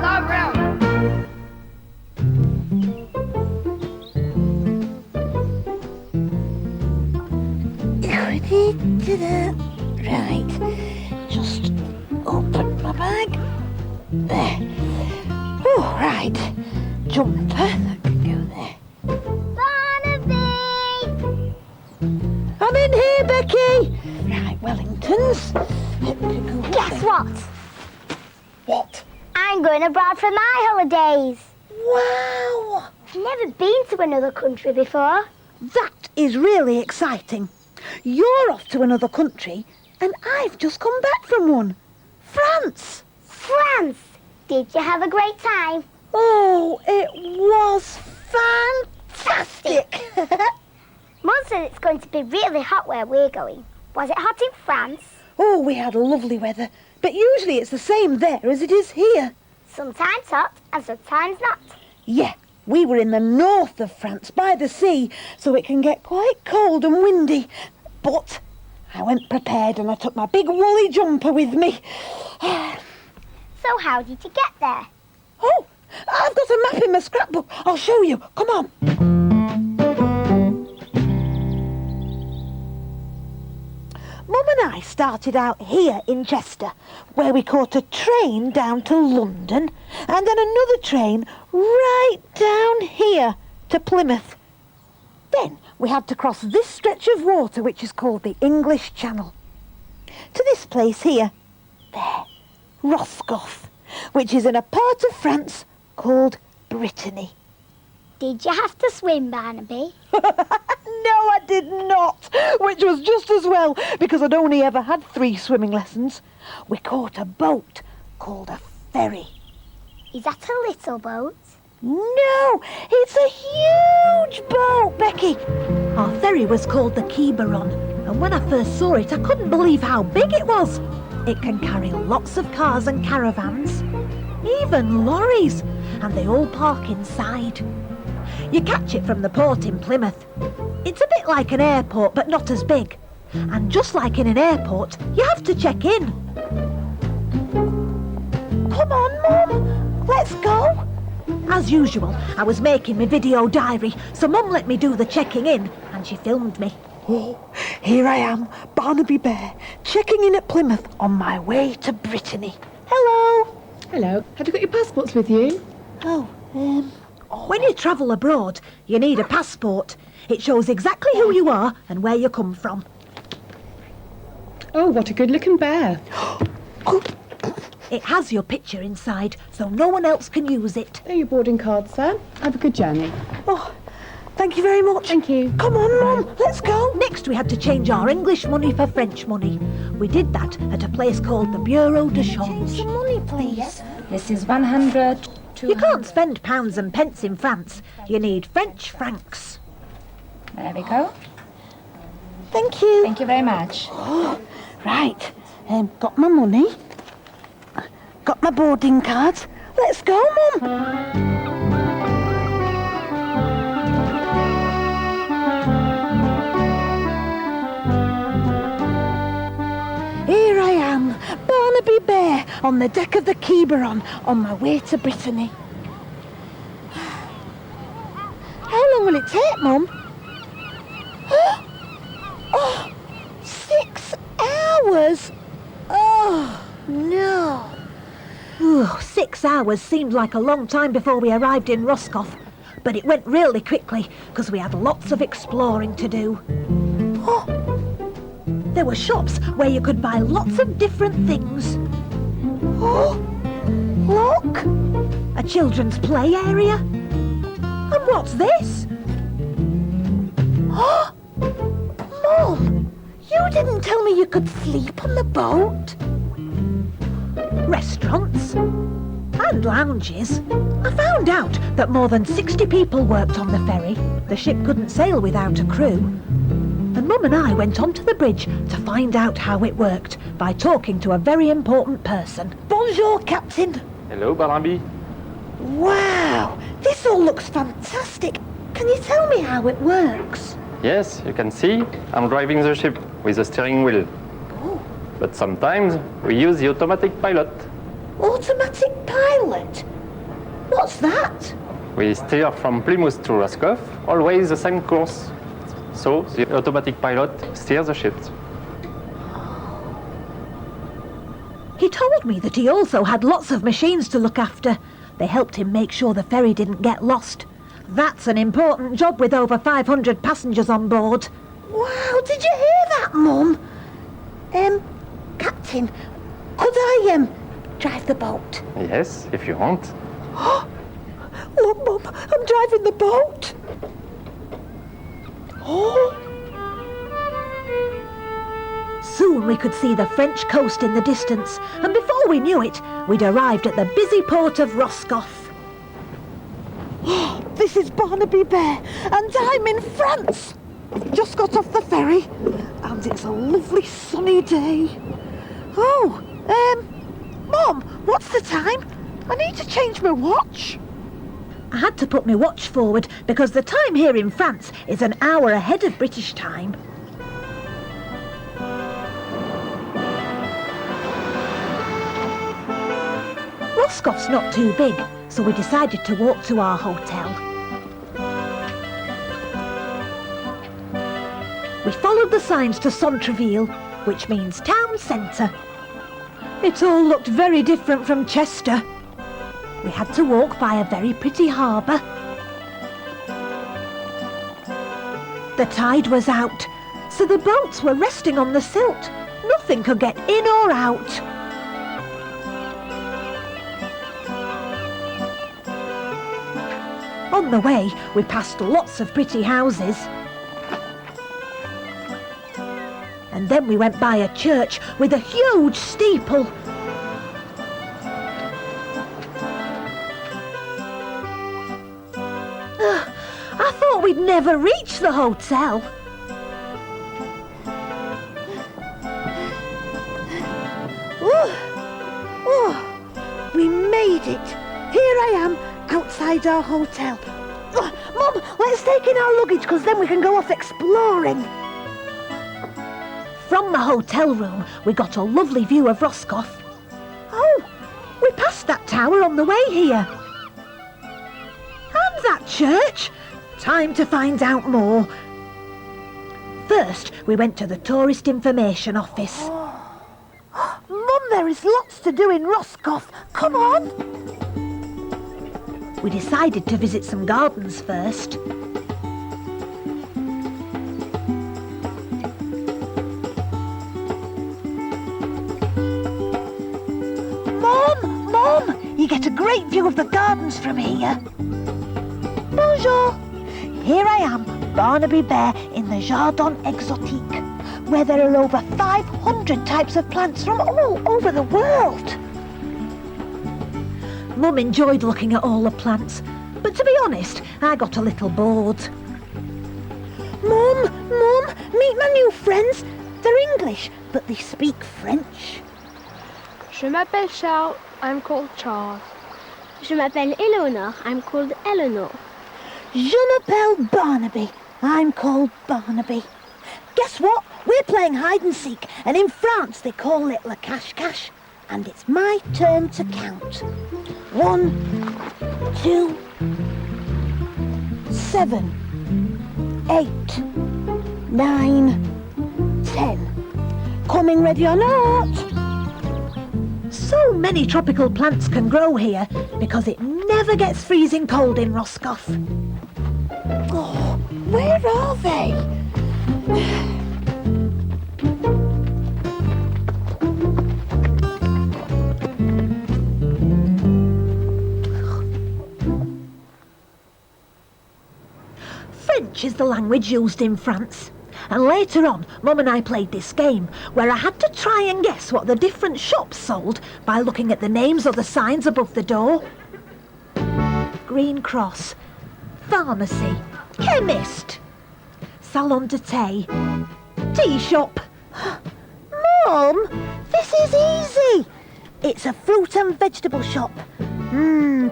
Go round. Right, just open my bag. There. Oh, right. Jumper, that can go there. Barnaby! I'm in here, Becky. Right, Wellingtons. Guess what? What? I'm going abroad for my holidays. Wow! I've never been to another country before. That is really exciting. You're off to another country, and I've just come back from one. France! France! Did you have a great time? Oh, it was fantastic! Mum said it's going to be really hot where we're going. Was it hot in France? Oh, we had lovely weather, but usually it's the same there as it is here. Sometimes hot and sometimes not. Yeah, we were in the north of France by the sea, so it can get quite cold and windy. But I went prepared and I took my big woolly jumper with me. So how did you get there? Oh, I've got a map in my scrapbook. I'll show you. Come on. Mum and I started out here in Chester, where we caught a train down to London and then another train right down here to Plymouth. Then we had to cross this stretch of water which is called the English Channel. To this place here, there, Roscoff, which is in a part of France called Brittany. Did you have to swim, Barnaby? No, I did not, which was just as well, because I'd only ever had 3 swimming lessons. We caught a boat called a ferry. Is that a little boat? No, it's a huge boat, Becky. Our ferry was called the Quiberon, and when I first saw it, I couldn't believe how big it was. It can carry lots of cars and caravans, even lorries, and they all park inside. You catch it from the port in Plymouth. It's a bit like an airport, but not as big. And just like in an airport, you have to check in. Come on, Mum, let's go. As usual, I was making my video diary, so Mum let me do the checking in, and she filmed me. Oh, here I am, Barnaby Bear, checking in at Plymouth on my way to Brittany. Hello. Hello. Have you got your passports with you? When you travel abroad, you need a passport. It shows exactly who you are and where you come from. Oh, what a good-looking bear. It has your picture inside, so no one else can use it. There are your boarding cards, sir. Have a good journey. Oh, thank you very much. Thank you. Come on, Mum, let's go. Next, we had to change our English money for French money. We did that at a place called the Bureau de Change. Change the money, please. This is 100, 200. You can't spend pounds and pence in France. You need French francs. There we go. Thank you. Thank you very much. Right, got my money. Got my boarding cards. Let's go, Mum. Here I am, Barnaby Bear, on the deck of the Quiberon, on my way to Brittany. How long will it take, Mum? Oh, 6 hours! Oh, no. Ooh, 6 hours seemed like a long time before we arrived in Roscoff, but it went really quickly because we had lots of exploring to do. Oh, there were shops where you could buy lots of different things. Oh, look! A children's play area. And what's this? Oh, Mum, you didn't tell me you could sleep on the boat. Restaurants and lounges. I found out that more than 60 people worked on the ferry. The ship couldn't sail without a crew. And Mum and I went onto the bridge to find out how it worked by talking to a very important person. Bonjour, Captain. Hello, Barnaby. Wow, this all looks fantastic. Can you tell me how it works? Yes, you can see I'm driving the ship with a steering wheel. But sometimes we use the automatic pilot. Automatic pilot? What's that? We steer from Plymouth to Roscoff, always the same course. So the automatic pilot steers the ship. He told me that he also had lots of machines to look after. They helped him make sure the ferry didn't get lost. That's an important job with over 500 passengers on board. Wow, did you hear that, Mum? Captain, could I, drive the boat? Yes, if you want. Look, Mum, I'm driving the boat. Oh! Soon we could see the French coast in the distance, and before we knew it, we'd arrived at the busy port of Roscoff. This is Barnaby Bear, and I'm in France. I've just got off the ferry, and it's a lovely sunny day. Oh, Mum, what's the time? I need to change my watch. I had to put my watch forward because the time here in France is an hour ahead of British time. Roscoff's not too big, so we decided to walk to our hotel. We followed the signs to Centreville, which means town centre. It all looked very different from Chester. We had to walk by a very pretty harbour. The tide was out, so the boats were resting on the silt. Nothing could get in or out. On the way, we passed lots of pretty houses. And then we went by a church with a huge steeple. I thought we'd never reach the hotel. We made it. Here I am, outside our hotel. Mum, let's take in our luggage, because then we can go off exploring. From the hotel room, we got a lovely view of Roscoff. Oh, we passed that tower on the way here. And that church. Time to find out more. First, we went to the Tourist Information Office. Mum, there is lots to do in Roscoff. Come on. We decided to visit some gardens first. Mum, you get a great view of the gardens from here. Bonjour. Here I am, Barnaby Bear, in the Jardin Exotique, where there are over 500 types of plants from all over the world. Mum enjoyed looking at all the plants, but to be honest, I got a little bored. Mum, meet my new friends. They're English, but they speak French. Je m'appelle Charles. I'm called Charles. Je m'appelle Eleanor. I'm called Eleanor. Je m'appelle Barnaby. I'm called Barnaby. Guess what? We're playing hide and seek, and in France they call it le cache-cache. And it's my turn to count. 1, 2, 7, 8, 9, 10. Coming ready or not? So many tropical plants can grow here because it never gets freezing cold in Roscoff. Oh, where are they? French is the language used in France. And later on, Mum and I played this game where I had to try and guess what the different shops sold by looking at the names or the signs above the door. Green Cross, Pharmacy, Chemist, Salon de Thé, Tea Shop. Mum, this is easy. It's a fruit and vegetable shop.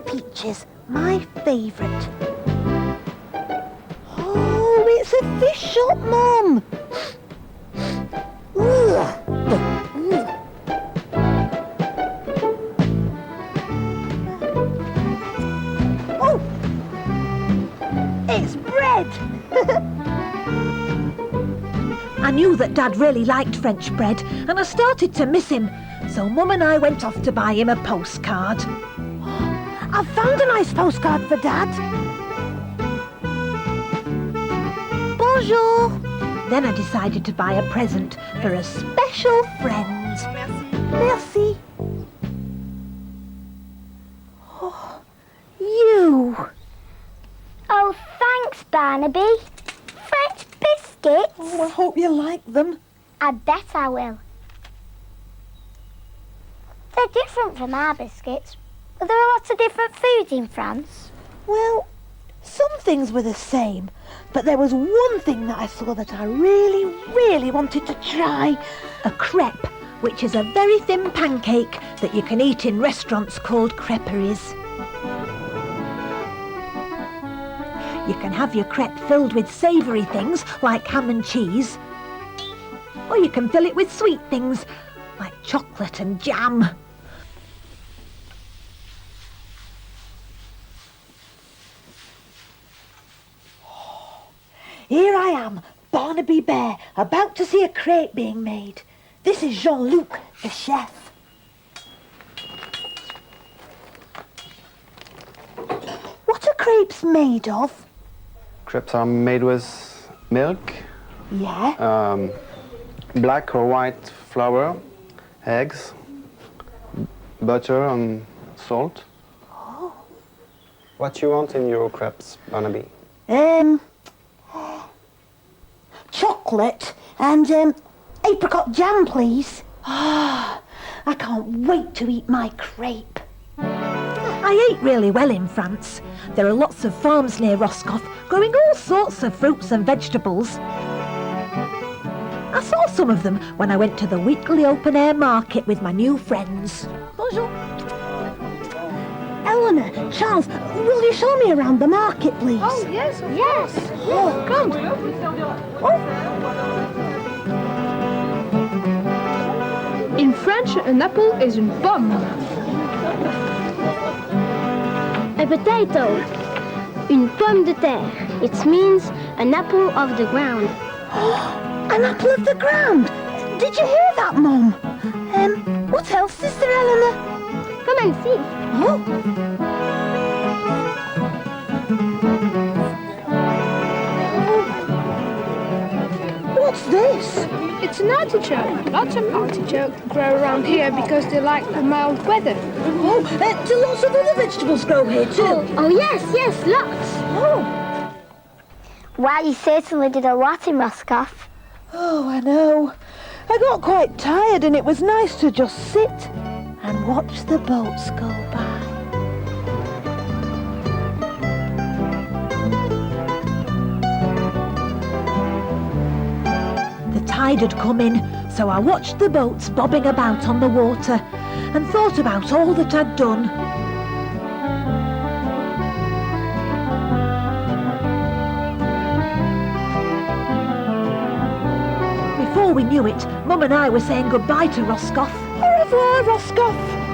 Peaches, my favourite. Oh, it's a fish shop, Mum. bread. I knew that Dad really liked French bread, and I started to miss him. So Mum and I went off to buy him a postcard. I've found a nice postcard for Dad. Bonjour. Then I decided to buy a present for a special friend. Merci. Oh, you. Oh, thanks, Barnaby. French biscuits? Oh, I hope you like them. I bet I will. They're different from our biscuits. Are there lots of different foods in France? Well, some things were the same, but there was one thing that I saw that I really, really wanted to try. A crepe, which is a very thin pancake that you can eat in restaurants called creperies. You can have your crepe filled with savoury things like ham and cheese, or you can fill it with sweet things like chocolate and jam. Here I am, Barnaby Bear, about to see a crepe being made. This is Jean-Luc, the chef. What are crepes made of? Crepes are made with milk, Yeah. black or white flour, eggs, butter and salt. Oh. What you want in your crepes, Barnaby? Chocolate and apricot jam, please. Ah, I can't wait to eat my crepe. I ate really well in France. There are lots of farms near Roscoff growing all sorts of fruits and vegetables. I saw some of them when I went to the weekly open-air market with my new friends. Bonjour. Eleanor, Charles, will you show me around the market, please? Oh, yes, of Yes. Oh, come. In French, an apple is une pomme. A potato. Une pomme de terre. It means an apple of the ground. An apple of the ground. Did you hear that, Mum? What else is there, Eleanor? Come and see. Oh. What's this? It's an artichoke. Lots of artichokes grow around here because they like the mild weather. Oh, do lots of other vegetables grow here too? Oh, yes, lots. Oh. Well, you certainly did a lot in Roscoff. Oh, I know. I got quite tired and it was nice to just sit and watch the boats go by. The tide had come in, so I watched the boats bobbing about on the water and thought about all that I'd done. Before we knew it, Mum and I were saying goodbye to Roscoff. Au revoir, Roscoff.